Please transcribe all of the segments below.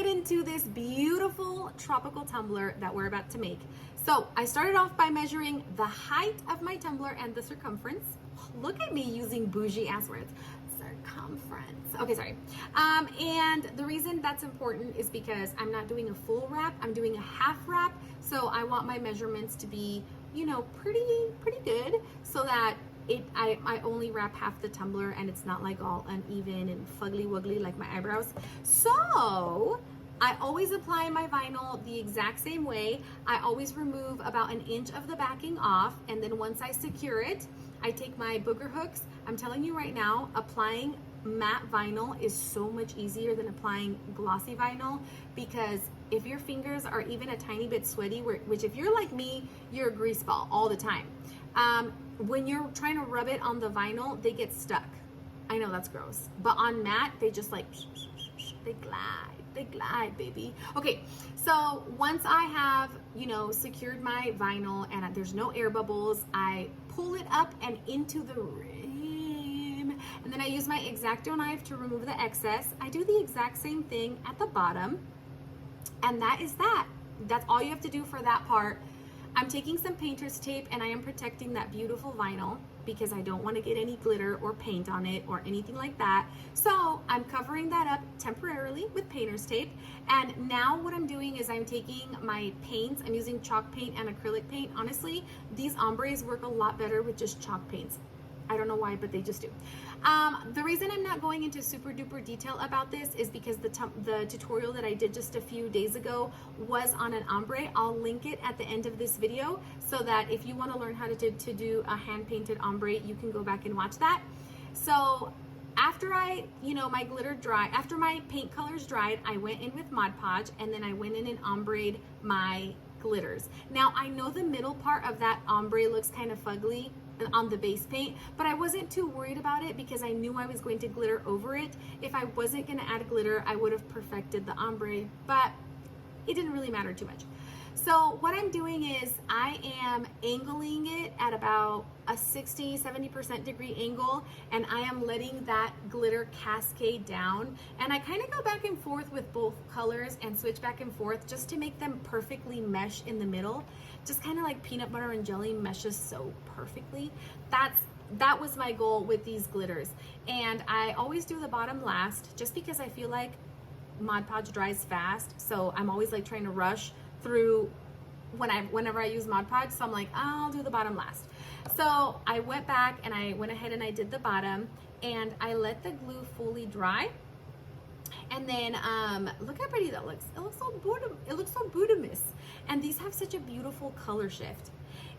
get into this beautiful tropical tumbler that we're about to make. So I started off by measuring the height of my tumbler and the circumference. Look at me using bougie ass words. Circumference. Okay, sorry. And the reason that's important is because I'm not doing a full wrap, I'm doing a half wrap. So I want my measurements to be, you know, pretty good, so that I only wrap half the tumbler and it's not like all uneven and fuggly wuggly like my eyebrows. So I always apply my vinyl the exact same way. I always remove about 1 inch of the backing off, and then once I secure it, I take my booger hooks. I'm telling you right now, applying matte vinyl is so much easier than applying glossy vinyl, because if your fingers are even a tiny bit sweaty, which if you're like me, you're a grease ball all the time. When you're trying to rub it on the vinyl, they get stuck. I know that's gross, but on matte, they just like, they glide, baby. Okay, so once I have, you know, secured my vinyl and there's no air bubbles, I pull it up and into the rim, and then I use my X-Acto knife to remove the excess. I do the exact same thing at the bottom, and that is that. That's all you have to do for that part. I'm taking some painter's tape and I am protecting that beautiful vinyl because I don't want to get any glitter or paint on it or anything like that. So I'm covering that up temporarily with painter's tape. And now what I'm doing is I'm taking my paints. I'm using chalk paint and acrylic paint. Honestly, these ombres work a lot better with just chalk paints. I don't know why, but they just do. The reason I'm not going into super duper detail about this is because the tutorial that I did just a few days ago was on an ombre. I'll link it at the end of this video so that if you want to learn how to do a hand painted ombre, you can go back and watch that. So after my glitter dry, after my paint colors dried, I went in with Mod Podge, and then I went in and ombre'd my glitters. Now I know the middle part of that ombre looks kind of fugly on the base paint, but I wasn't too worried about it because I knew I was going to glitter over it. If I wasn't going to add glitter, I would have perfected the ombre, but it didn't really matter too much. So what I'm doing is I am angling it at about a 60-70% degree angle, and I am letting that glitter cascade down. And I kind of go back and forth with both colors and switch back and forth just to make them perfectly mesh in the middle. Just kind of like peanut butter and jelly meshes so perfectly. That was my goal with these glitters. And I always do the bottom last just because I feel like Mod Podge dries fast. So I'm always like trying to rush through whenever I use Mod Podge. So I'm like, I'll do the bottom last. So I went back and I went ahead and I did the bottom, and I let the glue fully dry. And then look how pretty that looks. It looks so Buddhist. And these have such a beautiful color shift.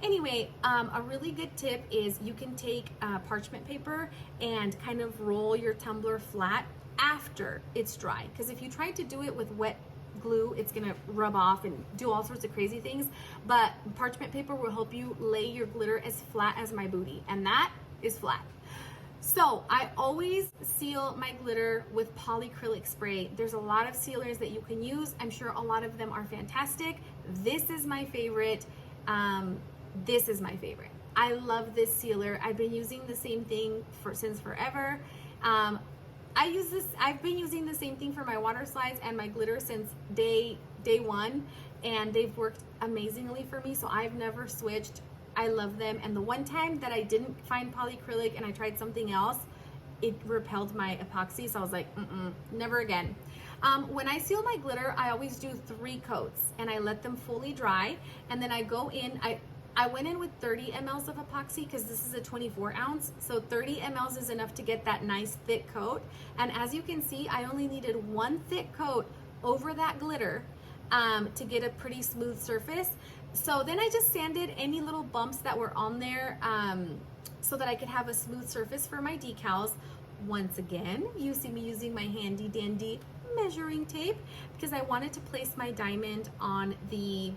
Anyway, a really good tip is you can take parchment paper and kind of roll your tumbler flat after it's dry. Because if you try to do it with wet glue, it's gonna rub off and do all sorts of crazy things. But parchment paper will help you lay your glitter as flat as my booty, and that is flat. So I always seal my glitter with polyacrylic spray. There's a lot of sealers that you can use. I'm sure a lot of them are fantastic. This is my favorite. This is my favorite. I love this sealer. I've been using the same thing since forever. I've been using the same thing for my water slides and my glitter since day one, and they've worked amazingly for me, so I've never switched. I love them. And the one time that I didn't find polyacrylic and I tried something else, it repelled my epoxy, so I was like, never again. When I seal my glitter, I always do 3 coats, and I let them fully dry, and then I go in. I went in with 30 mLs of epoxy because this is a 24 ounce. So 30 mLs is enough to get that nice thick coat. And as you can see, I only needed 1 thick coat over that glitter to get a pretty smooth surface. So then I just sanded any little bumps that were on there so that I could have a smooth surface for my decals. Once again, you see me using my handy dandy measuring tape because I wanted to place my diamond on the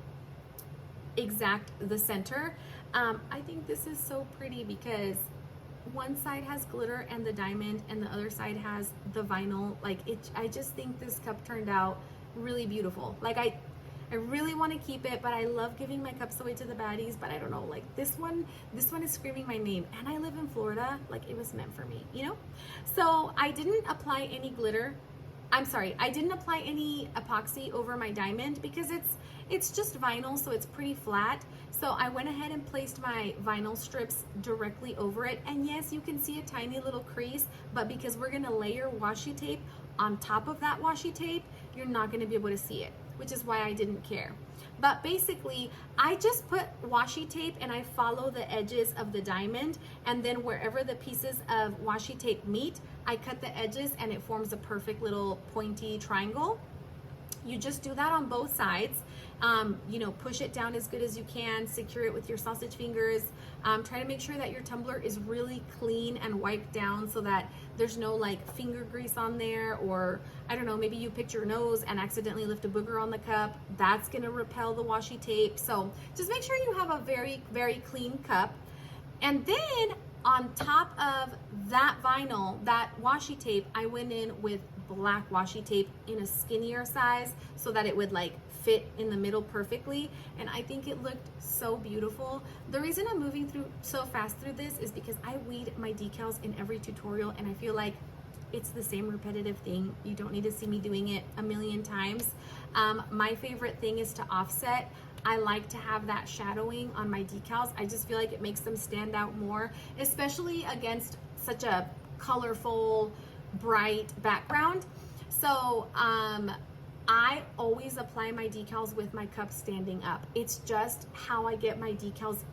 center. I think this is so pretty because one side has glitter and the diamond, and the other side has the vinyl. Like I just think this cup turned out really beautiful. Like I really want to keep it, but I love giving my cups away to the baddies. But I don't know, like this one is screaming my name, and I live in Florida. Like it was meant for me, you know. So I didn't apply any glitter I'm sorry, I didn't apply any epoxy over my diamond because it's just vinyl, so it's pretty flat. So I went ahead and placed my vinyl strips directly over it. And yes, you can see a tiny little crease, but because we're gonna layer washi tape on top of that washi tape, you're not gonna be able to see it, which is why I didn't care. But basically, I just put washi tape and I follow the edges of the diamond, and then wherever the pieces of washi tape meet, I cut the edges and it forms a perfect little pointy triangle. You just do that on both sides. You know, push it down as good as you can, secure it with your sausage fingers. Try to make sure that your tumbler is really clean and wiped down so that there's no like finger grease on there, or I don't know, maybe you picked your nose and accidentally left a booger on the cup. That's gonna repel the washi tape. So just make sure you have a very, very clean cup. And then on top of that vinyl, that washi tape, I went in with black washi tape in a skinnier size so that it would like fit in the middle perfectly, and I think it looked so beautiful. The reason I'm moving through so fast through this is because I weed my decals in every tutorial, and I feel like it's the same repetitive thing. You don't need to see me doing it a million times. My favorite thing is to offset. I like to have that shadowing on my decals. I just feel like it makes them stand out more, especially against such a colorful, bright background. So I always apply my decals with my cup standing up. It's just how I get my decals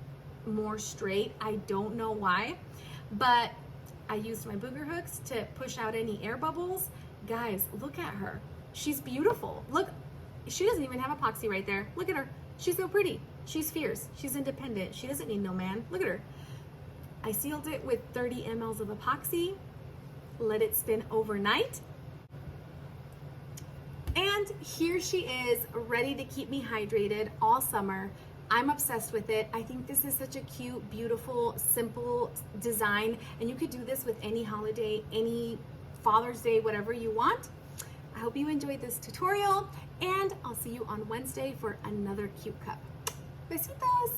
more straight. I don't know why, but I used my booger hooks to push out any air bubbles. Guys, look at her. She's beautiful. Look, she doesn't even have epoxy right there. Look at her. She's so pretty. She's fierce. She's independent. She doesn't need no man. Look at her. I sealed it with 30 mLs of epoxy, let it spin overnight, and here she is, ready to keep me hydrated all summer. I'm obsessed with it. I think this is such a cute, beautiful, simple design, and you could do this with any holiday, any Father's Day, whatever you want. I hope you enjoyed this tutorial, and I'll see you on Wednesday for another cute cup. Besitos!